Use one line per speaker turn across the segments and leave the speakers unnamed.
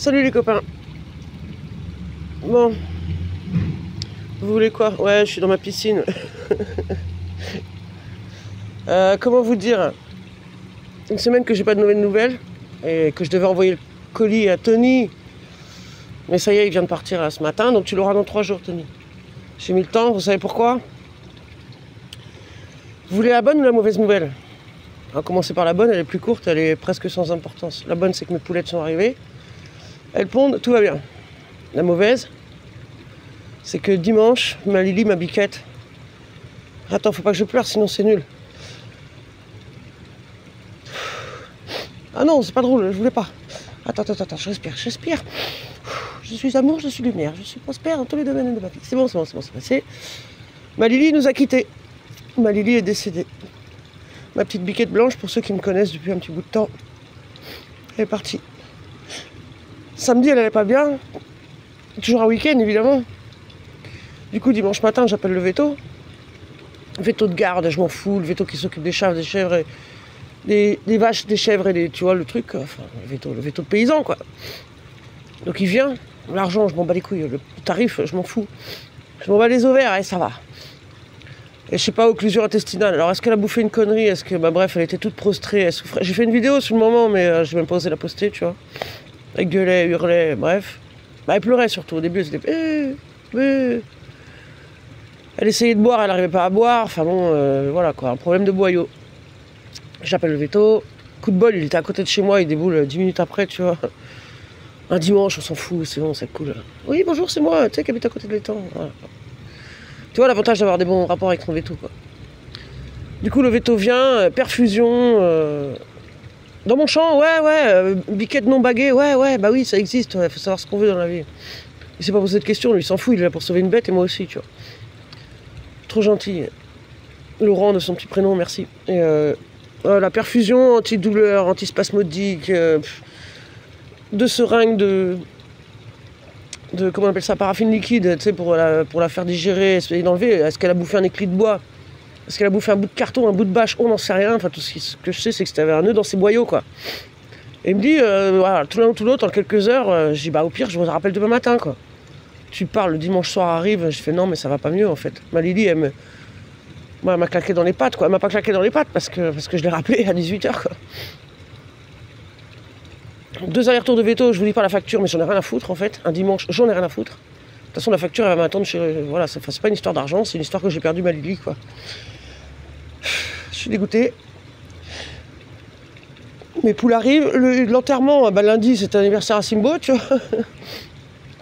Salut les copains. Bon, vous voulez quoi? Ouais, je suis dans ma piscine. Comment vous dire? Une semaine que j'ai pas de nouvelles et que je devais envoyer le colis à Tony. Mais ça y est, il vient de partir là, ce matin, donc tu l'auras dans 3 jours, Tony. J'ai mis le temps, vous savez pourquoi? Vous voulez la bonne ou la mauvaise nouvelle? On va commencer par la bonne, elle est plus courte, elle est presque sans importance. La bonne, c'est que mes poulettes sont arrivées. Elles pondent, tout va bien. La mauvaise, c'est que dimanche, ma Lily, ma biquette... Attends, faut pas que je pleure, sinon c'est nul. Ah non, c'est pas drôle, je voulais pas. Attends, je respire. Je suis amour, je suis lumière, je suis prospère dans tous les domaines de ma vie. C'est bon, c'est passé. Ma Lily nous a quittés. Ma Lily est décédée. Ma petite biquette blanche, pour ceux qui me connaissent depuis un petit bout de temps, elle est partie. Samedi, elle allait pas bien. Toujours un week-end, évidemment. Du coup, dimanche matin, j'appelle le veto. Veto de garde, je m'en fous. Le veto qui s'occupe des chèvres, des chèvres, des vaches, des chèvres et des, tu vois, le truc. Enfin, le veto de paysan, quoi. Donc il vient. L'argent, je m'en bats les couilles. Le tarif, je m'en fous. Je m'en bats les ovaires, et ça va. Et je sais pas, occlusion intestinale. Alors, est-ce qu'elle a bouffé une connerie? Est-ce que, bref, elle était toute prostrée, elle souffrait. J'ai fait une vidéo sur le moment, mais j'ai même pas osé la poster, tu vois. Elle gueulait, hurlait, bref. Elle pleurait surtout. Au début, elle était... Elle essayait de boire, elle n'arrivait pas à boire. Enfin bon, voilà quoi, un problème de boyau. J'appelle le veto. Coup de bol, il était à côté de chez moi, il déboule 10 minutes après, tu vois. Un dimanche, on s'en fout, c'est bon, c'est cool. Oui, bonjour, c'est moi, tu sais, qui habite à côté de l'étang. Voilà. Tu vois l'avantage d'avoir des bons rapports avec ton veto, quoi. Du coup, le veto vient, perfusion... Dans mon champ, ouais, biquette non baguée, ouais, bah oui, ça existe, faut savoir ce qu'on veut dans la vie. Il s'est pas posé de questions, lui, il s'en fout, il est là pour sauver une bête, et moi aussi, tu vois. Trop gentil. Laurent de son petit prénom, merci. Et la perfusion, antidouleur, antispasmodique, de seringues de comment on appelle ça, paraffine liquide, tu sais, pour la faire digérer, essayer d'enlever. Est-ce qu'elle a bouffé un éclit de bois? Est-ce qu'elle a bouffé un bout de carton, un bout de bâche? On n'en sait rien. Enfin, tout ce que je sais, c'est que c'était un nœud dans ses boyaux, quoi. Et il me dit, voilà, tout l'un ou tout l'autre, en quelques heures, je dis, bah au pire, je vous rappelle demain matin, quoi. Tu parles, le dimanche soir arrive, je fais non, mais ça va pas mieux, en fait. Ma Lily, elle m'a claqué dans les pattes, quoi. Elle m'a pas claqué dans les pattes parce que je l'ai rappelé à 18h, quoi. 2 allers-retours de veto, je vous dis pas la facture, mais j'en ai rien à foutre, en fait. Un dimanche, j'en ai rien à foutre. De toute façon, la facture, elle va m'attendre chez... Voilà, c'est pas une histoire d'argent, c'est une histoire que j'ai perdu ma Lily, quoi. Je suis dégoûté. Mes poules arrivent. L'enterrement, lundi, c'est anniversaire à Simbo, tu vois.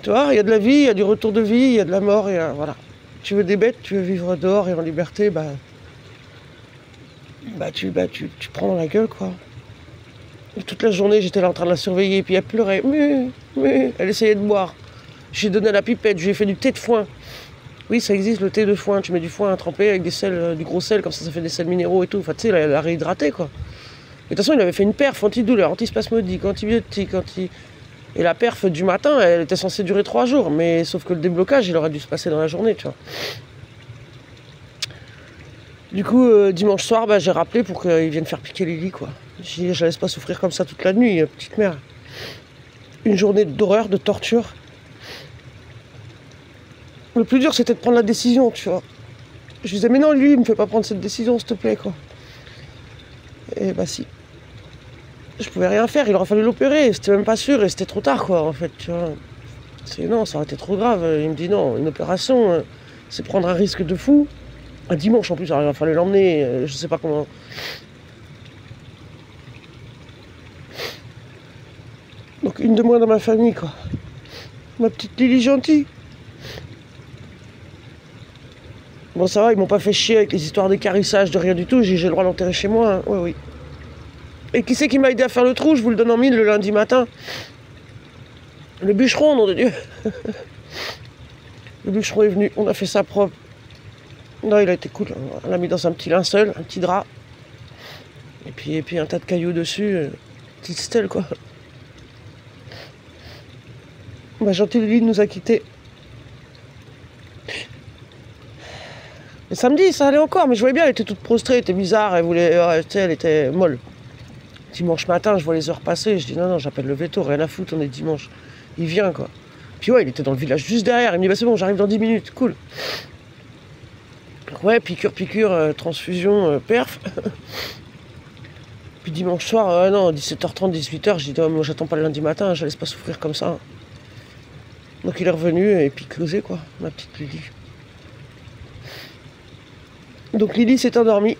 Tu vois, il y a de la vie, il y a du retour de vie, il y a de la mort, et voilà. Tu veux des bêtes, tu veux vivre dehors et en liberté, tu prends dans la gueule, quoi. Et toute la journée, j'étais là en train de la surveiller, et puis elle pleurait. Mais, elle essayait de boire. J'ai donné la pipette, je lui ai fait du thé de foin. Oui, ça existe, le thé de foin. Tu mets du foin à tremper avec des sels, du gros sel, comme ça fait des sels minéraux et tout. Enfin, tu sais, la réhydrater, quoi. Et de toute façon, il avait fait une perf antidouleur, antispasmodique, antibiotique, Et la perf du matin, elle était censée durer 3 jours. Mais sauf que le déblocage, il aurait dû se passer dans la journée, tu vois. Du coup, dimanche soir, j'ai rappelé pour qu'ils viennent faire piquer Lily, quoi. J'ai dit, je la laisse pas souffrir comme ça toute la nuit, petite mère. Une journée d'horreur, de torture. Le plus dur, c'était de prendre la décision, tu vois. Je disais, mais non, lui, il me fait pas prendre cette décision, s'il te plaît, quoi. Et si. Je pouvais rien faire, il aurait fallu l'opérer, c'était même pas sûr, et c'était trop tard, quoi, en fait, tu vois. Non, ça aurait été trop grave. Il me dit, non, une opération, c'est prendre un risque de fou. Un dimanche, en plus, alors, il fallait l'emmener, je sais pas comment... Donc, une de moins dans ma famille, quoi. Ma petite Lily gentille. Bon, ça va, ils m'ont pas fait chier avec les histoires d'écarissage, de rien du tout. J'ai le droit d'enterrer chez moi, hein. Oui. Et qui c'est qui m'a aidé à faire le trou? Je vous le donne en mille le lundi matin. Le bûcheron, nom de Dieu. Le bûcheron est venu, on a fait ça propre. Non, il a été cool. On l'a mis dans un petit linceul, un petit drap. Et puis un tas de cailloux dessus. Petite stèle, quoi. Ma gentille Lily nous a quittés. Et samedi, ça allait encore, mais je voyais bien, elle était toute prostrée, elle était bizarre, elle voulait... tu sais, elle était molle. Dimanche matin, je vois les heures passer, je dis non, j'appelle le veto, rien à foutre, on est dimanche. Il vient, quoi. Puis ouais, il était dans le village juste derrière, il me dit bah c'est bon, j'arrive dans 10 minutes, cool. Ouais, piqûre, transfusion, perf. Puis dimanche soir, non, 17h30, 18h, je dis, oh, moi j'attends pas le lundi matin, je laisse pas souffrir comme ça. Donc il est revenu et puis causé, quoi, ma petite Lily. Donc Lily s'est endormie.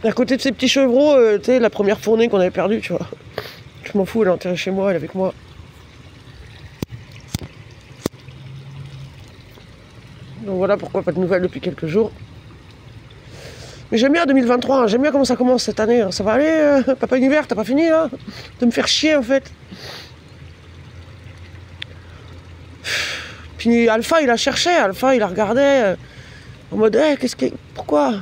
À côté de ces petits chevreaux, tu sais, la première fournée qu'on avait perdue, tu vois. Je m'en fous, elle est enterrée chez moi, elle est avec moi. Donc voilà pourquoi pas de nouvelles depuis quelques jours. Mais j'aime bien 2023, hein, j'aime bien comment ça commence cette année. Hein. Ça va aller, Papa Univers, t'as pas fini là de me faire chier en fait. Puis Alpha il a cherché, Alpha il a regardé en mode pourquoi.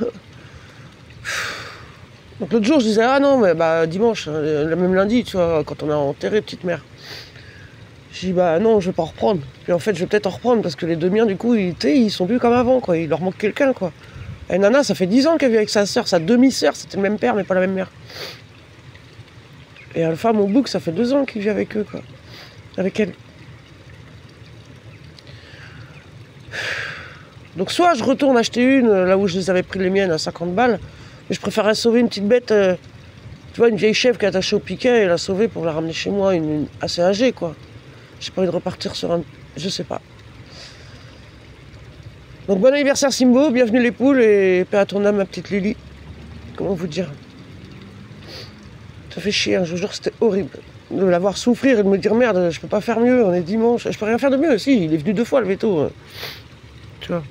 Donc l'autre jour je disais ah non mais bah dimanche, le même lundi tu vois, quand on a enterré petite mère. Je dis bah non je vais pas en reprendre. Puis en fait je vais peut-être en reprendre parce que les deux miens du coup ils sont plus comme avant quoi, il leur manque quelqu'un quoi. Et Nana, ça fait 10 ans qu'elle vit avec sa sœur, sa demi-sœur, c'était le même père mais pas la même mère. Et Alpha, mon bouc, ça fait 2 ans qu'il vit avec eux, quoi. Avec elle. Donc soit je retourne acheter une, là où je les avais pris les miennes à 50 balles, mais je préférerais sauver une petite bête, tu vois, une vieille chèvre qui est attachée au piquet et la sauver pour la ramener chez moi, une assez âgée, quoi. J'ai pas envie de repartir sur un... Je sais pas. Donc bon anniversaire Simbo, bienvenue les poules et paix à ton âme ma petite Lily. Comment vous dire? Ça fait chier, hein, je vous jure c'était horrible. De la voir souffrir et de me dire merde, je peux pas faire mieux, on est dimanche, je peux rien faire de mieux. Si, il est venu 2 fois le veto. Tu vois.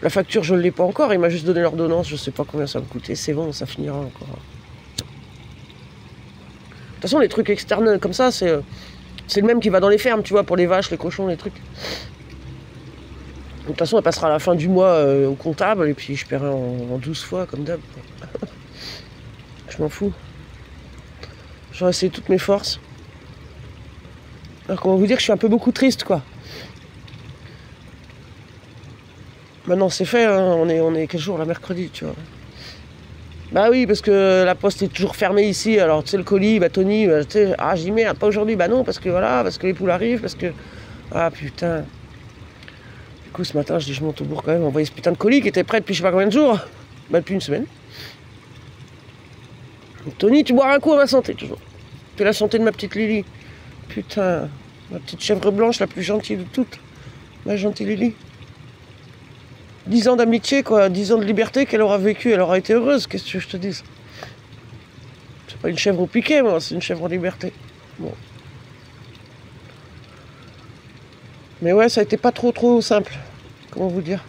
La facture je ne l'ai pas encore, il m'a juste donné l'ordonnance, je sais pas combien ça va me coûter, c'est bon, ça finira encore. De toute façon les trucs externes comme ça, c'est le même qui va dans les fermes, tu vois, pour les vaches, les cochons, les trucs. De toute façon, elle passera à la fin du mois au comptable et puis je paierai en 12 fois, comme d'hab. Je m'en fous. J'aurais essayé toutes mes forces. Alors, comment vous dire que je suis un peu beaucoup triste, quoi. Maintenant, c'est fait, hein. On est quel jour, là, mercredi, tu vois. Bah oui, parce que la poste est toujours fermée ici. Alors, tu sais, le colis, bah Tony, tu sais, ah, j'y mets, pas aujourd'hui. Bah non, parce que voilà, parce que les poules arrivent, parce que... Ah, putain. Du coup, ce matin, je dis, je monte au bourg quand même, envoyer ce putain de colis qui était prêt depuis je sais pas combien de jours. Bah, depuis une semaine. Donc, Tony, tu boiras un coup à ma santé, toujours. C'est la santé de ma petite Lily. Putain, ma petite chèvre blanche, la plus gentille de toutes. Ma gentille Lily. 10 ans d'amitié, quoi, 10 ans de liberté qu'elle aura vécu, elle aura été heureuse, qu'est-ce que tu veux que je te dise? C'est pas une chèvre au piquet, moi, c'est une chèvre en liberté. Bon. Mais ouais, ça a été pas trop simple. Comment vous dire?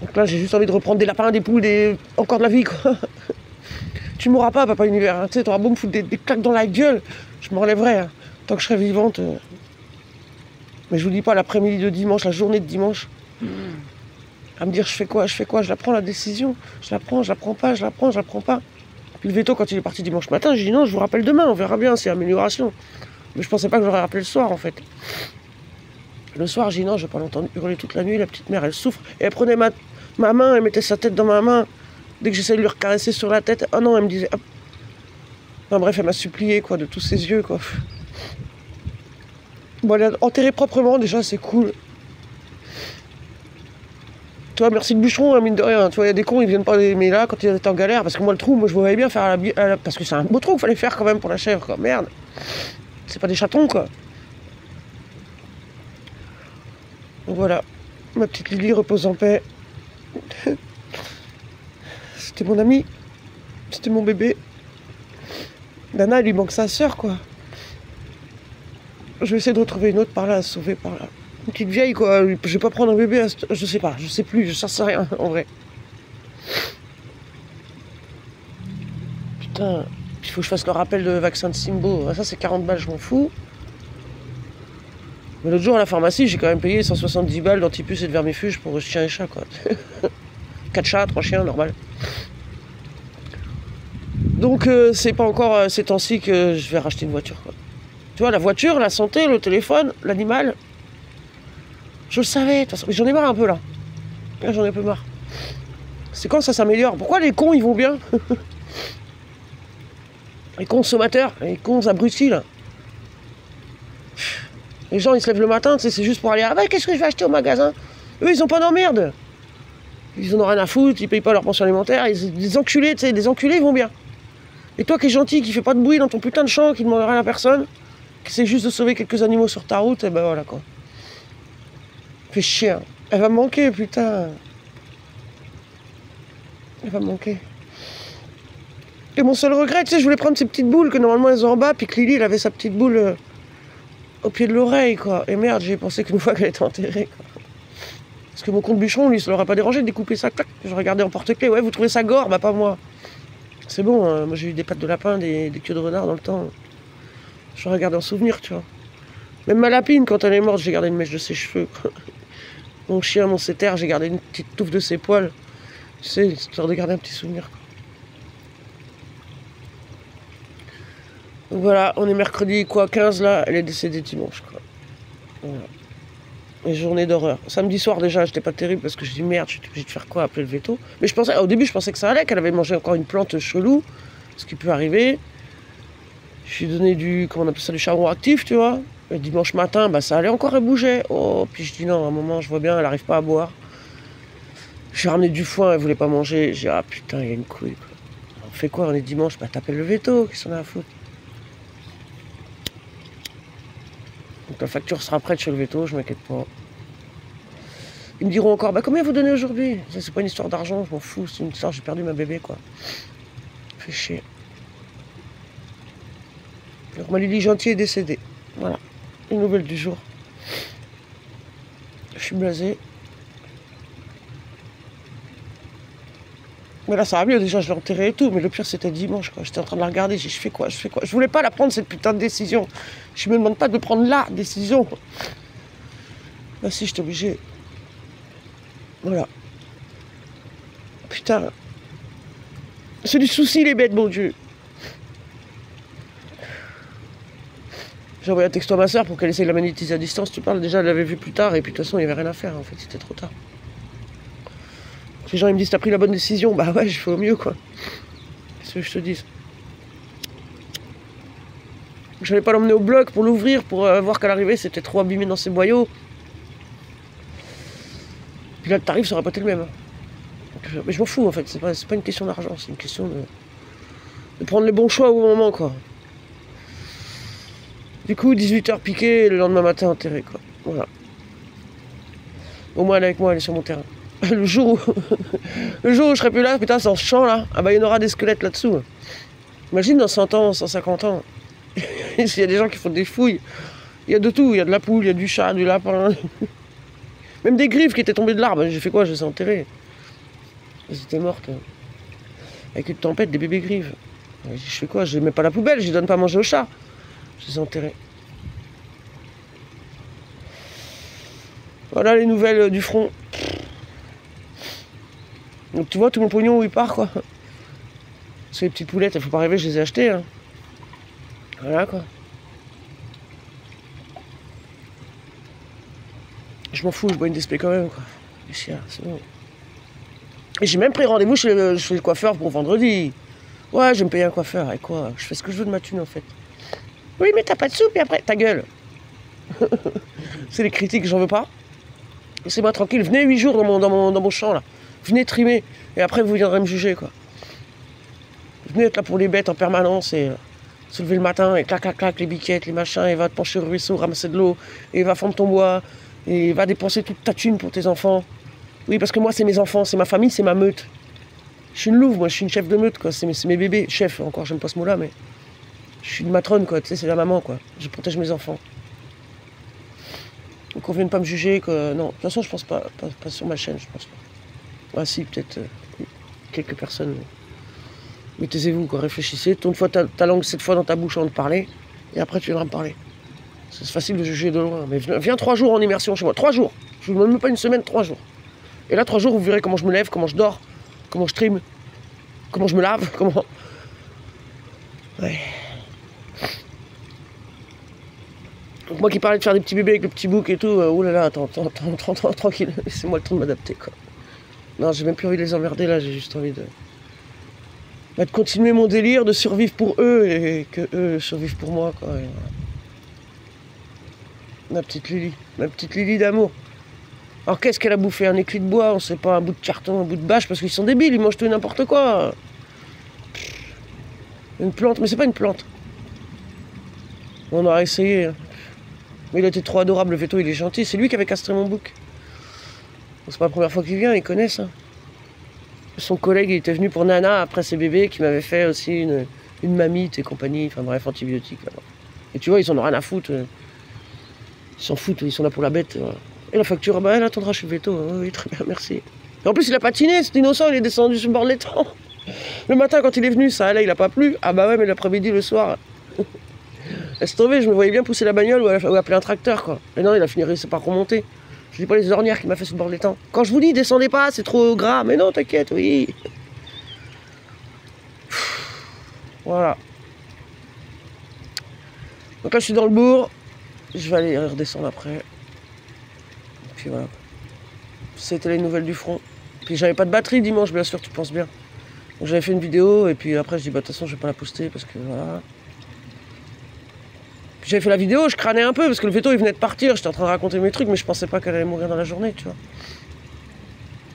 Donc là, j'ai juste envie de reprendre des lapins, des poules, encore de la vie, quoi. Tu mourras pas, Papa Univers. Hein. Tu sais, t'auras beau me foutre des claques dans la gueule, je me relèverai. Hein. Tant que je serai vivante. Mais je vous dis pas, l'après-midi de dimanche, la journée de dimanche, à me dire je fais quoi, je la prends la décision. Je la prends pas, je la prends pas. Puis le veto, quand il est parti dimanche matin, j'ai dit non, je vous rappelle demain, on verra bien, c'est amélioration. Mais je pensais pas que j'aurais rappelé le soir, en fait. Le soir, j'ai dit non, je vais pas l'entendre hurler toute la nuit, la petite mère, elle souffre. Et elle prenait ma main, elle mettait sa tête dans ma main. Dès que j'essayais de lui recaresser sur la tête, oh non, elle me disait... Hop. Enfin bref, elle m'a supplié, quoi, de tous ses yeux, quoi. Bon, elle est enterrée proprement, déjà, c'est cool. Tu vois, merci le bûcheron, hein, mine de rien. Tu vois, il y a des cons, ils viennent pas mais là, quand ils étaient en galère, parce que moi, le trou, moi, je voyais bien faire parce que c'est un beau trou qu'il fallait faire, quand même, pour la chèvre, quoi. Merde. C'est pas des chatons, quoi. Donc voilà. Ma petite Lily repose en paix. C'était mon ami. C'était mon bébé. Nana, il lui manque sa sœur, quoi. Je vais essayer de retrouver une autre par là, à sauver par là. Une petite vieille, quoi. Je vais pas prendre un bébé, je sais pas, je sais plus, je sais rien, en vrai. Putain, il faut que je fasse le rappel de vaccin de Simbo. Ça, c'est 40 balles, je m'en fous. Mais l'autre jour, à la pharmacie, j'ai quand même payé 170 balles d'antipuce et de vermifuge pour chien et chat, quoi. 4 chats, 3 chiens, normal. Donc, c'est pas encore ces temps-ci que je vais racheter une voiture, quoi. Tu vois, la voiture, la santé, le téléphone, l'animal. Je le savais, de toute façon. Mais j'en ai marre un peu, là. Là, j'en ai un peu marre. C'est quand ça s'améliore? Pourquoi les cons, ils vont bien? Les consommateurs, les cons abrutis, là. Les gens, ils se lèvent le matin, tu sais, c'est juste pour aller... Ah bah, qu'est-ce que je vais acheter au magasin? Eux, ils ont pas d'emmerde. Ils en ont rien à foutre, ils payent pas leur pension alimentaire. Des enculés, tu sais, des enculés, ils vont bien. Et toi qui es gentil, qui fait pas de bruit dans ton putain de champ, qui demande rien à personne, qui essaie juste de sauver quelques animaux sur ta route, et ben voilà, quoi. Fais chier, hein. Elle va me manquer, putain. Elle va me manquer. Et mon seul regret, tu sais, je voulais prendre ces petites boules que normalement elles ont en bas, puis que Lily, elle avait sa petite boule au pied de l'oreille, quoi. Et merde, j'ai pensé qu'une fois qu'elle était enterrée, quoi. Parce que mon compte bûcheron, lui, ça l'aurait pas dérangé de découper ça, clac. Je regardais en porte-clés, ouais, vous trouvez ça gore? Bah, pas moi. C'est bon, hein. Moi j'ai eu des pattes de lapin, des queues de renard dans le temps. Je regardais en souvenir, tu vois. Même ma lapine, quand elle est morte, j'ai gardé une mèche de ses cheveux, quoi. Mon chien, mon setter, j'ai gardé une petite touffe de ses poils. Tu sais, histoire de garder un petit souvenir, quoi. Donc voilà, on est mercredi, quoi, 15 là, elle est décédée dimanche, quoi. Voilà. Les journées d'horreur. Samedi soir déjà, j'étais pas terrible parce que je dis merde, je suis obligée de faire quoi, appeler le veto. Mais je pensais, au début, je pensais que ça allait, qu'elle avait mangé encore une plante chelou, ce qui peut arriver. Je lui ai donné du, comment on appelle ça, du charbon actif, tu vois. Et dimanche matin, bah ça allait encore, elle bougeait. Oh, puis je dis non, à un moment, je vois bien, elle arrive pas à boire. J'ai ramené du foin, elle voulait pas manger. J'ai dit, ah putain, il y a une couille, quoi. On fait quoi, on est dimanche? Bah t'appelles le veto, qui s'en a à foutre. Donc la facture sera prête chez le veto, je m'inquiète pas. Ils me diront encore, bah combien vous donnez aujourd'hui? C'est pas une histoire d'argent, je m'en fous, c'est une histoire, j'ai perdu ma bébé, quoi. Fait chier. Donc ma Lily gentille est décédée. Voilà, une nouvelle du jour. Je suis blasé. Mais là ça va mieux, déjà je l'ai enterrée et tout, mais le pire c'était dimanche, quoi. J'étais en train de la regarder, je fais quoi, je fais quoi? Je voulais pas la prendre cette putain de décision. Je me demande pas de prendre la décision. Bah si, j'étais obligé. Voilà. Putain. C'est du souci les bêtes, mon Dieu. J'ai envoyé un texto à ma soeur pour qu'elle essaye de la magnétiser à distance. Tu parles, déjà elle l'avait vu plus tard et puis de toute façon il n'y avait rien à faire en fait, c'était trop tard. Les gens ils me disent t'as pris la bonne décision, bah ouais, je fais au mieux quoi. Qu'est-ce que je te dis? Je n'allais pas l'emmener au bloc pour l'ouvrir, pour voir qu'à l'arrivée c'était trop abîmé dans ses boyaux. Puis là le tarif ça aurait pas été le même. Donc, mais je m'en fous en fait, c'est pas une question d'argent, c'est une question de prendre les bons choix au bon moment quoi. Du coup 18h piqué, le lendemain matin enterré quoi. Voilà. Au moins elle est avec moi, elle est sur mon terrain. Le jour où je serai plus là, putain, c'est dans ce champ là, ah bah il y en aura des squelettes là-dessous. Imagine dans 100 ans, 150 ans, il y a des gens qui font des fouilles. Il y a de tout, il y a de la poule, il y a du chat, du lapin. Même des griffes qui étaient tombées de l'arbre. J'ai fait quoi? Je les ai enterrées. Elles étaient mortes. Avec une tempête, des bébés griffes. Je fais quoi? Je les mets pas à la poubelle, je les donne pas à manger au chat. Je les ai enterrées. Voilà les nouvelles du front. Donc tu vois tout mon pognon où il part quoi. C'est les petites poulettes, il faut pas rêver, je les ai achetées. Hein. Voilà quoi. Je m'en fous, je bois une DSP quand même quoi. C'est bon. Et j'ai même pris rendez-vous chez le coiffeur pour vendredi. Ouais, je vais me payer un coiffeur. Et quoi? Je fais ce que je veux de ma thune en fait. Oui mais t'as pas de soupe et après, ta gueule. C'est les critiques, j'en veux pas. Laissez-moi tranquille, venez 8 jours dans mon champ là. Venez trimer, et après vous viendrez me juger quoi. Venez être là pour les bêtes en permanence et se lever le matin et clac clac clac les biquettes, les machins, et va te pencher au ruisseau, ramasser de l'eau, et va fendre ton bois, et va dépenser toute ta thune pour tes enfants. Oui parce que moi c'est mes enfants, c'est ma famille, c'est ma meute. Je suis une louve, moi je suis une chef de meute quoi, c'est mes bébés, chef encore, j'aime pas ce mot là mais je suis une matrone quoi, tu sais c'est la maman quoi, je protège mes enfants. Donc on vienne pas me juger que non, de toute façon je pense pas sur ma chaîne, je pense pas. Ah si, peut-être quelques personnes. Mais taisez-vous, quoi, réfléchissez. Tourne ta langue cette fois dans ta bouche avant de parler. Et après, tu viendras me parler. C'est facile de juger de loin. Mais viens 3 jours en immersion chez moi. 3 jours. Je ne vous demande même pas une semaine, 3 jours. Et là, 3 jours, vous verrez comment je me lève, comment je dors, comment je trime, comment je me lave, comment... Ouais. Donc moi qui parlais de faire des petits bébés avec le petit bouc et tout, oulala, attends, tranquille. Laissez-moi le temps de m'adapter, quoi. Non, j'ai même plus envie de les emmerder là, j'ai juste envie de Bah, de continuer mon délire, de survivre pour eux et que eux survivent pour moi, quoi. Et voilà. Ma petite Lily d'amour. Alors qu'est-ce qu'elle a bouffé? Un écrit de bois, on sait pas, un bout de carton, un bout de bâche, parce qu'ils sont débiles, ils mangent tout et n'importe quoi. Une plante, mais c'est pas une plante. On aurait essayé. Hein. Mais il a été trop adorable, le veto, il est gentil. C'est lui qui avait castré mon bouc. C'est pas la première fois qu'il vient, il connaît ça. Son collègue, il était venu pour Nana après ses bébés, qui m'avait fait aussi une mamite et compagnie, enfin bref, antibiotiques. Là. Et tu vois, ils en ont rien à foutre. Ils s'en foutent, ils sont là pour la bête. Voilà. Et la facture, bah elle attendra chez le veto. Hein. Oui, très bien, merci. Et en plus, il a patiné, c'est innocent, il est descendu sur le bord de l'étang. Le matin, quand il est venu, ça allait, il a pas plu. Ah bah ouais, mais l'après-midi, le soir, laisse tomber, je me voyais bien pousser la bagnole ou appeler un tracteur, quoi. Et non, il a fini, c'est pas remonté. Je dis pas les ornières qu'il m'a fait sur le bord de l'étang. Quand je vous dis, descendez pas, c'est trop gras. Mais non, t'inquiète, oui. Voilà. Donc là, je suis dans le bourg. Je vais aller redescendre après. Et puis voilà. C'était les nouvelles du front. Puis j'avais pas de batterie dimanche, bien sûr, tu penses bien. Donc j'avais fait une vidéo et puis après je dis bah de toute façon je vais pas la poster parce que voilà. Puis j'avais fait la vidéo, je crânais un peu parce que le veto il venait de partir, j'étais en train de raconter mes trucs mais je pensais pas qu'elle allait mourir dans la journée, tu vois.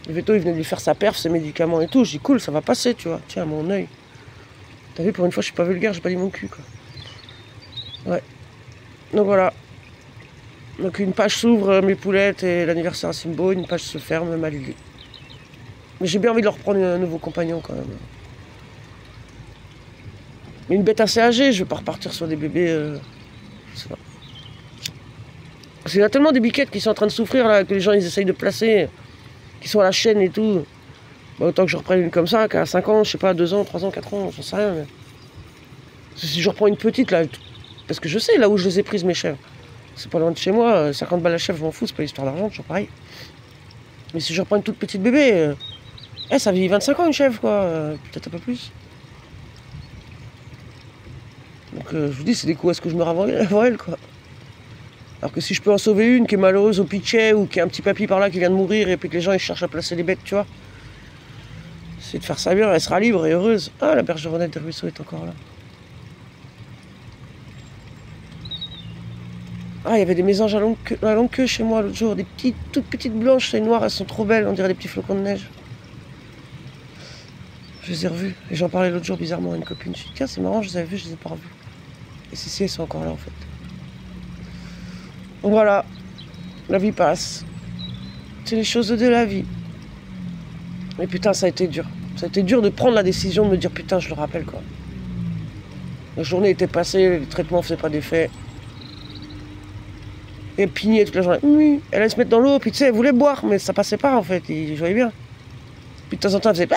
Le veto il venait de lui faire sa perf, ses médicaments et tout, je dis cool, ça va passer, tu vois. Tiens, mon œil. T'as vu, pour une fois je suis pas vulgaire, j'ai pas dit mon cul quoi. Ouais. Donc voilà. Donc une page s'ouvre, mes poulettes et l'anniversaire à Simbo, une page se ferme, ma Lily. Mais j'ai bien envie de leur prendre un nouveau compagnon quand même. Mais une bête assez âgée, je vais pas repartir sur des bébés. Je sais pas. Parce qu'il y a tellement des biquettes qui sont en train de souffrir là, que les gens ils essayent de placer, qui sont à la chaîne et tout. Bah, autant que je reprenne une comme ça, qu'à 5 ans, je sais pas, 2 ans, 3 ans, 4 ans, j'en sais rien. Mais... Si je reprends une petite là, parce que je sais là où je les ai prises mes chèvres. C'est pas loin de chez moi, 50 balles la chèvre, je m'en fous, c'est pas l'histoire d'argent, toujours pareil. Mais si je reprends une toute petite bébé. Ça vit 25 ans une chèvre quoi, peut-être un peu plus. Donc je vous dis, c'est des coups à ce que je me avant elle quoi. Alors que si je peux en sauver une qui est malheureuse au pitchet ou qui a un petit papy par là qui vient de mourir et puis que les gens ils cherchent à placer les bêtes, tu vois. C'est de faire ça bien, elle sera libre et heureuse. Ah, la bergeronnette des ruisseaux est encore là. Ah, il y avait des mésanges à longue queue chez moi l'autre jour, des toutes petites blanches et noires, elles sont trop belles, on dirait des petits flocons de neige. Je les ai revus. Et j'en parlais l'autre jour bizarrement à une copine. Je me suis dit, tiens, c'est marrant, je les avais vus, je les ai pas revus. Et si, elles sont encore là en fait. Donc voilà, la vie passe. C'est les choses de la vie. Mais putain, ça a été dur. Ça a été dur de prendre la décision de me dire, putain, je le rappelle quoi. La journée était passée, les traitements faisaient pas d'effet. Et pignait toute la journée. Oui. Elle allait se mettre dans l'eau, puis tu sais, elle voulait boire, mais ça passait pas en fait. Je voyais bien. Puis de temps en temps, elle faisait. Bah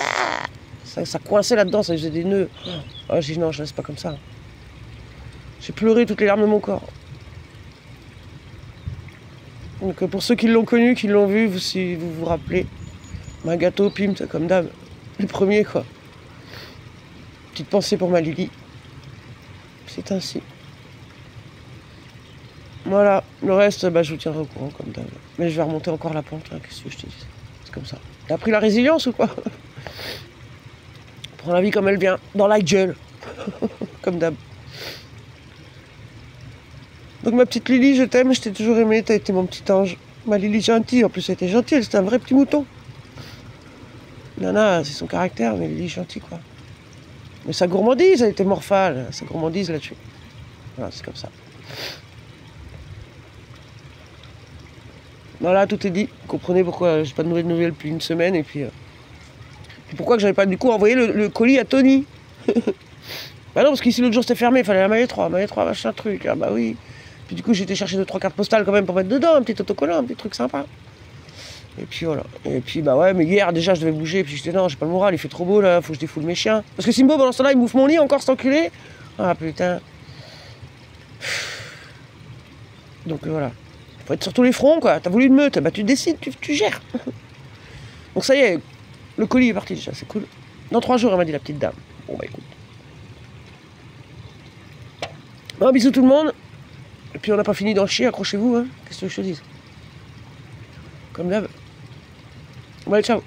ça coinçait là-dedans, ça faisait des nœuds. Oh, j'ai dit non, je laisse pas comme ça. J'ai pleuré toutes les larmes de mon corps. Donc pour ceux qui l'ont connu, qui l'ont vu, si vous vous rappelez, un gâteau, Pimt, comme d'hab. Le premier quoi. Petite pensée pour ma Lily. C'est ainsi. Voilà, le reste, bah, je vous tiendrai au courant comme d'hab. Mais je vais remonter encore la pente, hein, qu'est-ce que je te dis. C'est comme ça. T'as pris la résilience ou quoi? Prends la vie comme elle vient, dans la gueule. Comme d'hab. Donc ma petite Lily, je t'aime, je t'ai toujours aimé, t'as été mon petit ange. Ma Lily gentille, en plus elle était gentille, c'était un vrai petit mouton. Nana, c'est son caractère, mais Lily gentille quoi. Mais sa gourmandise, elle était morphale, sa gourmandise là-dessus. Voilà, c'est comme ça. Voilà, tout est dit. Vous comprenez pourquoi j'ai pas de nouvelles depuis une semaine et puis pourquoi que j'avais pas du coup envoyé le colis à Tony. Bah non, parce qu'ici l'autre jour c'était fermé, il fallait la Maillet 3, machin truc. Ah bah oui. Puis du coup j'ai été chercher 2-3 cartes postales quand même pour mettre dedans, un petit autocollant, un petit truc sympa. Et puis voilà. Et puis bah ouais, mais hier déjà je devais bouger, et puis j'étais non, j'ai pas le moral, il fait trop beau là, faut que je défoule mes chiens. Parce que Simbo pendant ce temps-là il bouffe mon lit encore cet enculé. Ah putain. Donc voilà. Faut être sur tous les fronts quoi, t'as voulu une meute, bah tu décides, tu gères. Donc ça y est, le colis est parti déjà, c'est cool. Dans 3 jours elle m'a dit la petite dame. Bon bah écoute. Bon, bisous tout le monde. Et puis on n'a pas fini dans le chien, accrochez-vous, hein. Qu'est-ce que je te dis? Comme d'hab. Bon allez, ciao.